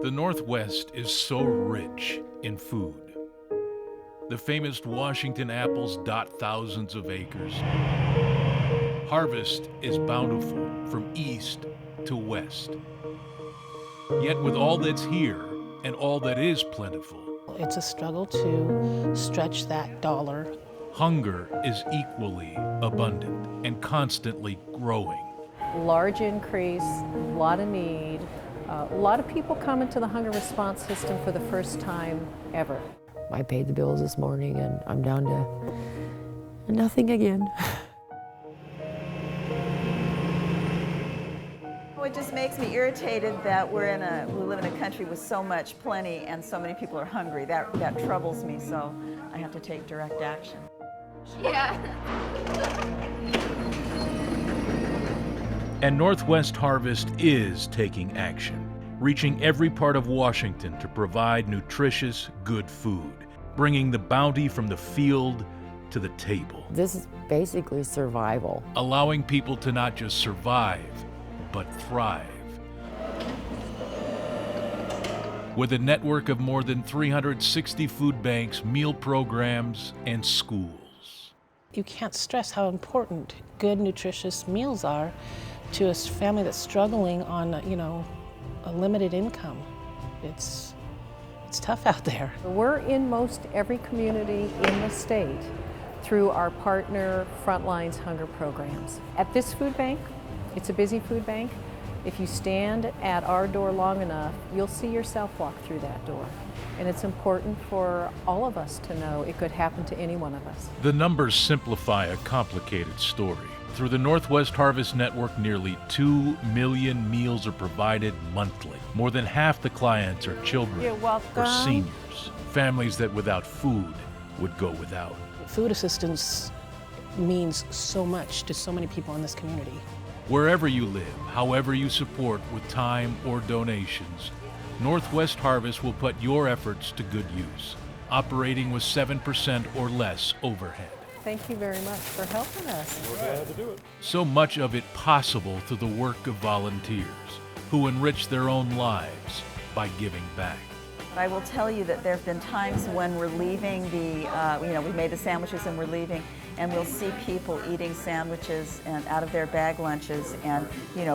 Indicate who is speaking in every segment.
Speaker 1: The Northwest is so rich in food. The famous Washington apples dot thousands of acres. Harvest is bountiful from east to west. Yet with all that's here and all that is plentiful,
Speaker 2: it's a struggle to stretch that dollar.
Speaker 1: Hunger is equally abundant and constantly growing.
Speaker 3: Large increase, a lot of need. A lot of people come into the hunger response system for the first time ever.
Speaker 4: I paid the bills this morning and I'm down to nothing again.
Speaker 5: It just makes me irritated that we live in a country with so much plenty and so many people are hungry. That troubles me, so I have to take direct action.
Speaker 6: Yeah.
Speaker 1: And Northwest Harvest is taking action, reaching every part of Washington to provide nutritious, good food, bringing the bounty from the field to the table.
Speaker 4: This is basically survival.
Speaker 1: Allowing people to not just survive, but thrive. With a network of more than 360 food banks, meal programs, and schools.
Speaker 2: You can't stress how important good, nutritious meals are to a family that's struggling on, a limited income. It's tough out there.
Speaker 3: We're in most every community in the state through our partner Frontlines Hunger programs. At this food bank, it's a busy food bank. If you stand at our door long enough, you'll see yourself walk through that door. And it's important for all of us to know it could happen to any one of us.
Speaker 1: The numbers simplify a complicated story. Through the Northwest Harvest Network, nearly 2 million meals are provided monthly. More than half the clients are children or seniors, families that without food would go without.
Speaker 2: Food assistance means so much to so many people in this community.
Speaker 1: Wherever you live, however you support with time or donations, Northwest Harvest will put your efforts to good use, operating with 7% or less overhead.
Speaker 3: Thank you very much for helping us.
Speaker 7: We're glad to do it.
Speaker 1: So much of it possible through the work of volunteers who enrich their own lives by giving back.
Speaker 5: I will tell you that there have been times when we're leaving we made the sandwiches and we're leaving, and we'll see people eating sandwiches and out of their bag lunches and,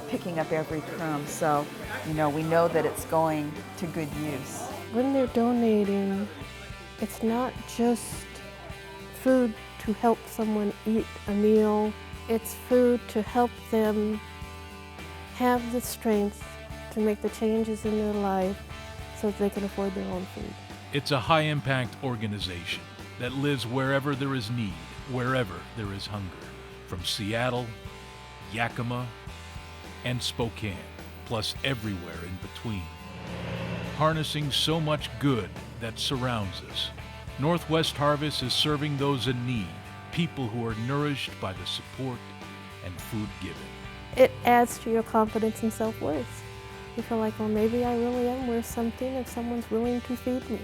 Speaker 5: picking up every crumb. So, we know that it's going to good use.
Speaker 8: When they're donating, it's not just food to help someone eat a meal. It's food to help them have the strength to make the changes in their life so that they can afford their own food.
Speaker 1: It's a high-impact organization that lives wherever there is need, wherever there is hunger, from Seattle, Yakima, and Spokane, plus everywhere in between. Harnessing so much good that surrounds us, Northwest Harvest is serving those in need, people who are nourished by the support and food given.
Speaker 8: It adds to your confidence and self-worth. You feel like, well, maybe I really am worth something if someone's willing to feed me.